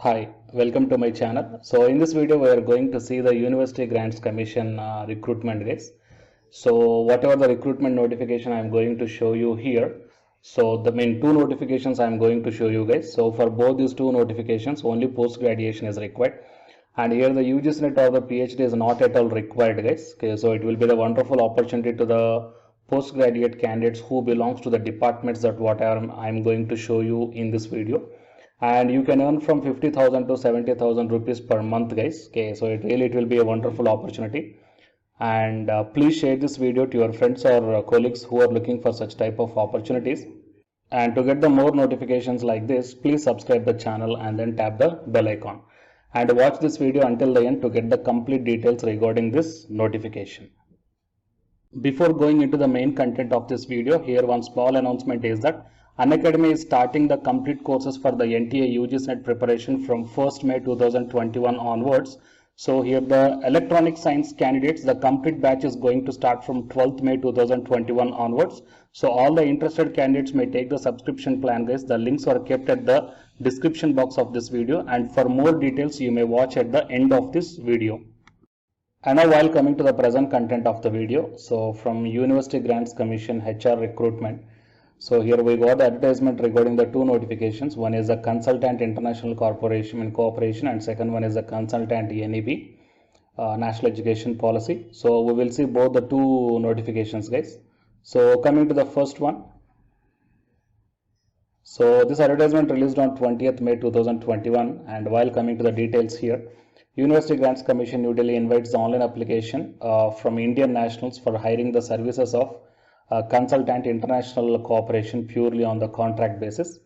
Hi, welcome to my channel. So in this video we are going to see the University Grants Commission recruitment guys. So whatever the recruitment notification I am going to show you here. So the main two notifications I am going to show you guys. So for both these two notifications only post graduation is required. And here the UGC NET or the PhD is not at all required guys. Okay, so it will be the wonderful opportunity to the postgraduate candidates who belongs to the departments that whatever I am going to show you in this video, and you can earn from 50,000 to 70,000 rupees per month guys. Okay, so it will be a wonderful opportunity, and please share this video to your friends or colleagues who are looking for such type of opportunities. And to get the more notifications like this, please subscribe the channel and then tap the bell icon and watch this video until the end to get the complete details regarding this notification. Before going into the main content of this video, here one small announcement is that Unacademy is starting the complete courses for the NTA UGC NET preparation from 1st May 2021 onwards. So here the electronic science candidates, the complete batch is going to start from 12th May 2021 onwards. So all the interested candidates may take the subscription plan guys. The links are kept at the description box of this video, and for more details you may watch at the end of this video. And now while coming to the present content of the video, so from University Grants Commission HR recruitment, so here we got the advertisement regarding the two notifications. One is the Consultant International Corporation and Cooperation, and second one is the Consultant NEP, National Education Policy. So we will see both the two notifications guys. So coming to the first one. So this advertisement released on 20th May 2021, and while coming to the details here, University Grants Commission New Delhi invites the online application from Indian nationals for hiring the services of Consultant International Cooperation purely on the contract basis.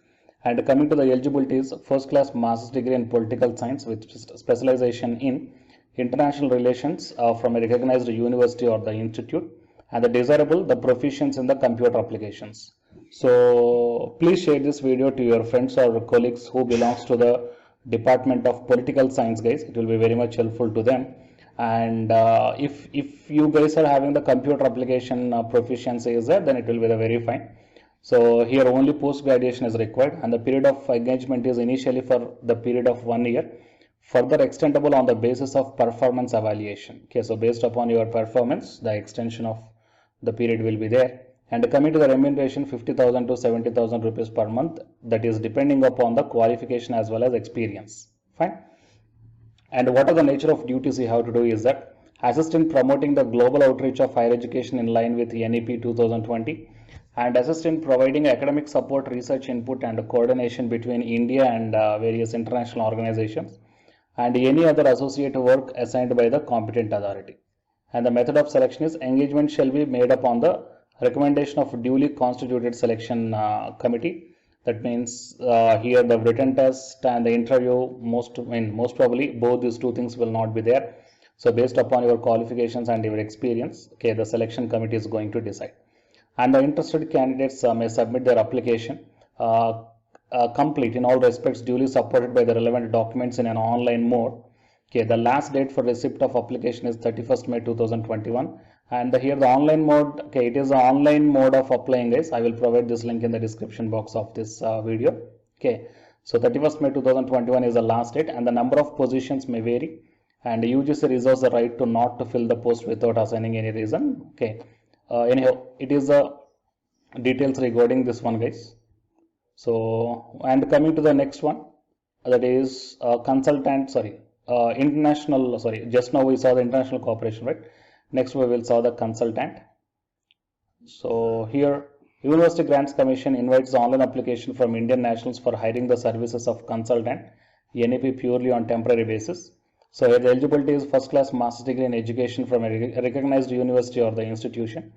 And coming to the eligibilities, first class master's degree in political science with specialization in international relations from a recognized university or the institute, and the desirable, the proficiency in the computer applications. So please share this video to your friends or colleagues who belongs to the Department of Political Science guys. It will be very much helpful to them. And if you guys are having the computer application proficiency is there, then it will be the very fine. So here only post graduation is required, and the period of engagement is initially for the period of 1 year, further extendable on the basis of performance evaluation. Okay, so based upon your performance the extension of the period will be there. And coming to the remuneration, 50,000 to 70,000 rupees per month, that is depending upon the qualification as well as experience. Fine. And what are the nature of duties you have to do is that assist in promoting the global outreach of higher education in line with NEP 2020, and assist in providing academic support, research input and coordination between India and various international organizations, and any other associated work assigned by the competent authority. And the method of selection is engagement shall be made upon the recommendation of duly constituted selection committee. That means here the written test and the interview, most probably both these two things will not be there. So based upon your qualifications and your experience, okay, the selection committee is going to decide. And the interested candidates may submit their application complete in all respects, duly supported by the relevant documents in an online mode. Okay, the last date for receipt of application is 31st May 2021, and here the online mode, okay, it is the online mode of applying guys. I will provide this link in the description box of this video. Okay, so 31st May 2021 is the last date, and the number of positions may vary, and UGC reserves the right to not to fill the post without assigning any reason. Okay, anyhow, it is the details regarding this one guys. So, and coming to the next one, that is international, just now we saw the international cooperation, right? Next we will saw the consultant. So here University Grants Commission invites the online application from Indian nationals for hiring the services of consultant NEP purely on temporary basis. So here the eligibility is first class master's degree in education from a recognized university or the institution,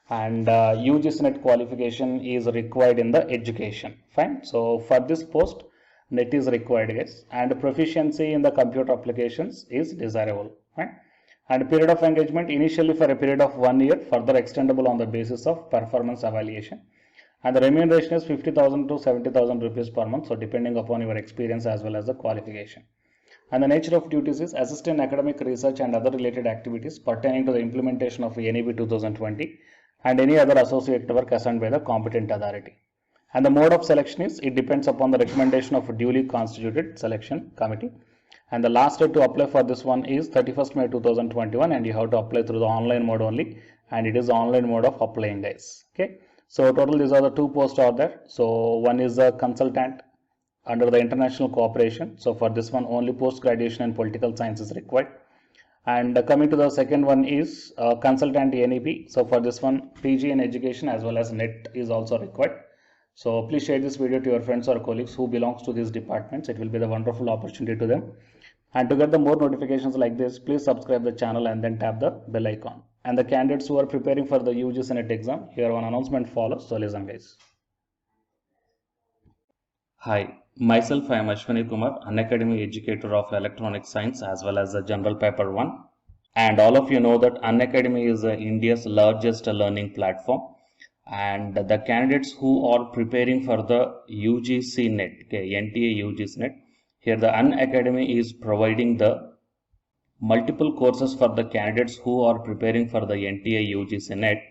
and UGC NET qualification is required in the education. Fine. So for this post NET is required guys, and proficiency in the computer applications is desirable. Right? And period of engagement initially for a period of 1 year, further extendable on the basis of performance evaluation, and the remuneration is 50,000 to 70,000 rupees per month, so depending upon your experience as well as the qualification. And the nature of duties is assist in academic research and other related activities pertaining to the implementation of NEP 2020 and any other associated work assigned by the competent authority. And the mode of selection is, it depends upon the recommendation of a duly constituted selection committee. And the last date to apply for this one is 31st May 2021, and you have to apply through the online mode only, and it is the online mode of applying, guys. Okay, so total these are the 2 posts are there. So one is a consultant under the international cooperation. So for this one only post graduation in political science is required. And coming to the second one is consultant NEP. So for this one PG in education as well as NET is also required. So please share this video to your friends or colleagues who belongs to these departments. It will be the wonderful opportunity to them. And to get the more notifications like this, please subscribe the channel and then tap the bell icon. And the candidates who are preparing for the UGC NET exam, here one announcement follows. So listen, guys. Hi, myself I am Ashwani Kumar, Unacademy educator of Electronic Science as well as the General Paper 1. And all of you know that Unacademy is India's largest learning platform. And the candidates who are preparing for the UGC NET, okay, NTA UGC NET, here the Unacademy is providing the multiple courses for the candidates who are preparing for the NTA UGC NET.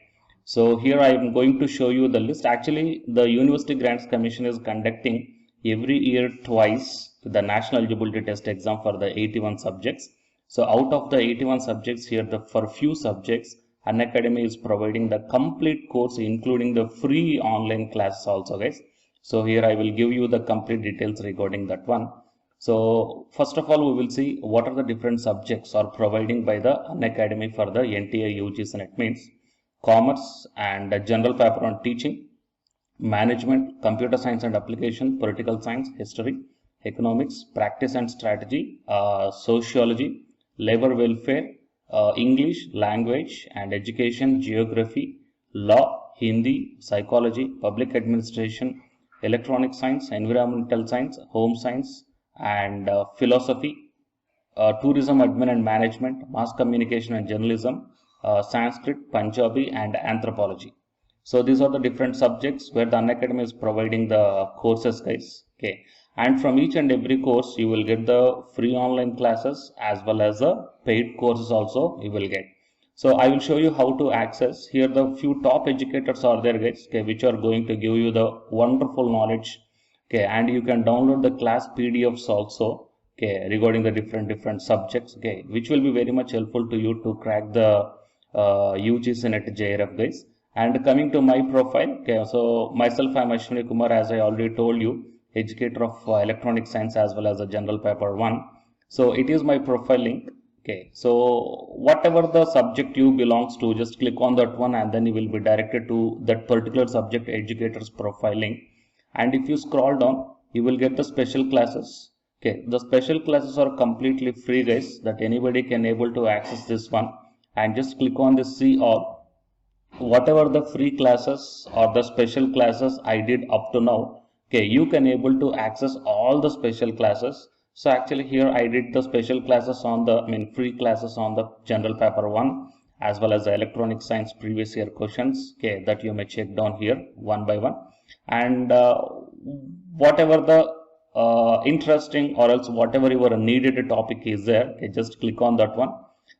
So here I am going to show you the list. Actually, the University Grants Commission is conducting every year twice the National Eligibility Test exam for the 81 subjects. So out of the 81 subjects here, for few subjects, Unacademy is providing the complete course including the free online classes also, guys. So here I will give you the complete details regarding that one. So first of all, we will see what are the different subjects are providing by the Unacademy for the NTA UGC NET. Means commerce and general paper on teaching, management, computer science and application, political science, history, economics, practice and strategy, sociology, labor welfare, English, language and education, geography, law, Hindi, psychology, public administration, electronic science, environmental science, home science and philosophy, tourism admin and management, mass communication and journalism, Sanskrit, Punjabi and anthropology. So these are the different subjects where the Unacademy is providing the courses, guys. Okay, and from each and every course you will get the free online classes as well as the paid courses also you will get. So I will show you how to access. Here the few top educators are there, guys, okay, which are going to give you the wonderful knowledge. Okay, and you can download the class PDFs also, okay, regarding the different subjects, okay, which will be very much helpful to you to crack the UGC NET JRF, guys. And coming to my profile, okay, so myself I am Ashwani Kumar, as I already told you, educator of electronic science as well as a general paper 1. So it is my profile link. Okay, so whatever the subject you belongs to, just click on that one and then you will be directed to that particular subject educator's profile link. And if you scroll down, you will get the special classes. Okay, the special classes are completely free, guys, that anybody can able to access this one. And just click on the see all. Whatever the free classes or the special classes I did up to now, okay, you can able to access all the special classes. So actually here I did the special classes on the, free classes on the general paper 1 as well as the electronic science previous year questions, okay, that you may check down here one by one. And whatever the interesting or else whatever your needed topic is there, okay, just click on that one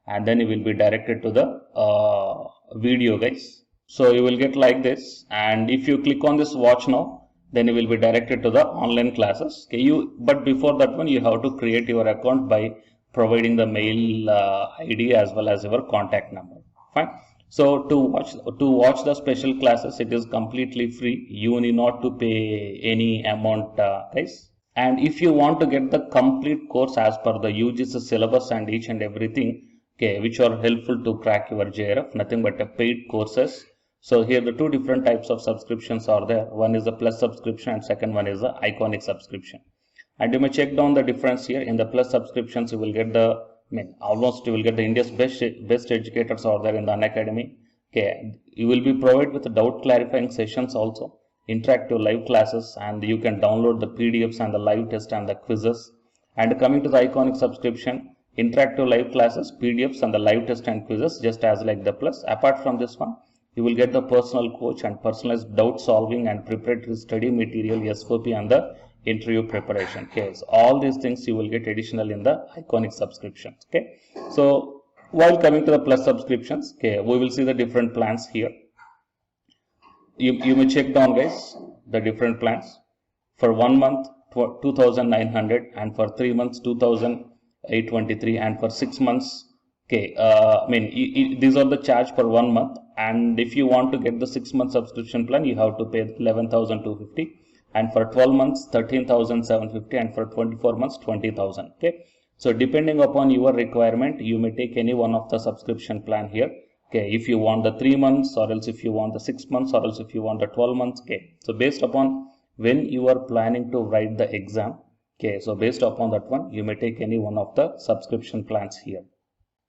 and then you will be directed to the video, guys. So you will get like this, and if you click on this watch now, then you will be directed to the online classes. Okay, but before that one you have to create your account by providing the mail ID as well as your contact number. Fine. So to watch the special classes, it is completely free. You need not to pay any amount, guys. And if you want to get the complete course as per the UGC syllabus and each and everything, okay, which are helpful to crack your JRF, nothing but a paid courses. So here the two different types of subscriptions are there. One is the plus subscription and second one is the iconic subscription. And you may check down the difference here. In the plus subscriptions, you will get the, almost you will get the India's best educators are there in the Unacademy. Okay, you will be provided with doubt clarifying sessions also, interactive live classes, and you can download the PDFs and the live test and the quizzes. And coming to the iconic subscription, interactive live classes, PDFs and the live test and quizzes, just as like the plus. Apart from this one, you will get the personal coach and personalized doubt solving and preparatory study material, SOP and the interview preparation. Okay, so all these things you will get additional in the iconic subscriptions. Okay, so while coming to the plus subscriptions, okay, we will see the different plans here. You may check down, guys. the different plans. For 1 month 2,900, and for 3 months 2,823, and for 6 months, okay, these are the charge for 1 month, and if you want to get the 6 month subscription plan, you have to pay 11,250, and for 12 months 13,750, and for 24 months 20,000. Okay, so depending upon your requirement, you may take any one of the subscription plan here. Okay, if you want the 3 months, or else if you want the 6 months, or else if you want the 12 months. Okay, so based upon when you are planning to write the exam, okay, so based upon that one, you may take any one of the subscription plans here.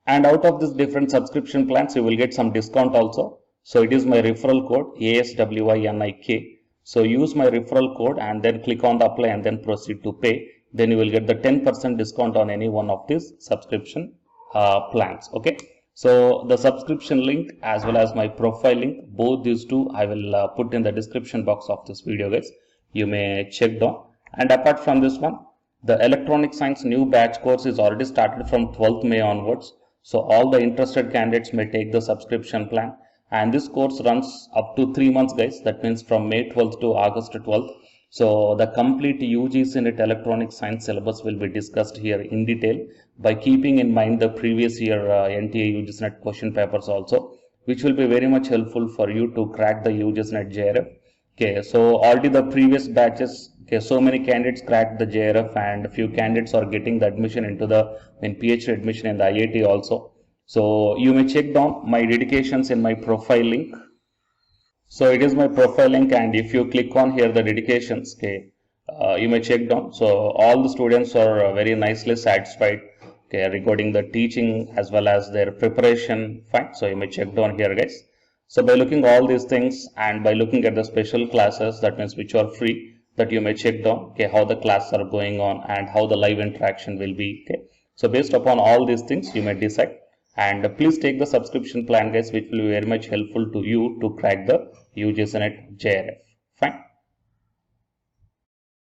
And out of these different subscription plans, you will get some discount also. So it is my referral code ASWINIK. So use my referral code and then click on the apply and then proceed to pay. Then you will get the 10% discount on any one of these subscription plans. Okay. So the subscription link as well as my profile link, both these two I will put in the description box of this video, guys. You may check down. And apart from this one, the electronic science new batch course is already started from 12th May onwards. So all the interested candidates may take the subscription plan, and this course runs up to 3 months, guys. That means from May 12th to August 12th. So the complete UGC NET electronic science syllabus will be discussed here in detail, by keeping in mind the previous year NTA UGC NET question papers also, which will be very much helpful for you to crack the UGC NET JRF. Okay, so already the previous batches, okay, so many candidates cracked the JRF, and a few candidates are getting the admission into the PhD admission in the IIT also. So you may check down my dedications in my profile link. So it is my profile link, and if you click on here the dedications, okay, you may check down. So all the students are very nicely satisfied, okay, regarding the teaching as well as their preparation. Fine. So you may check down here, guys. So by looking all these things and by looking at the special classes, that means which are free, that you may check down, okay, how the classes are going on and how the live interaction will be. Okay, so based upon all these things, you may decide. And please take the subscription plan, guys, which will be very much helpful to you to crack the UGC NET JRF. Fine.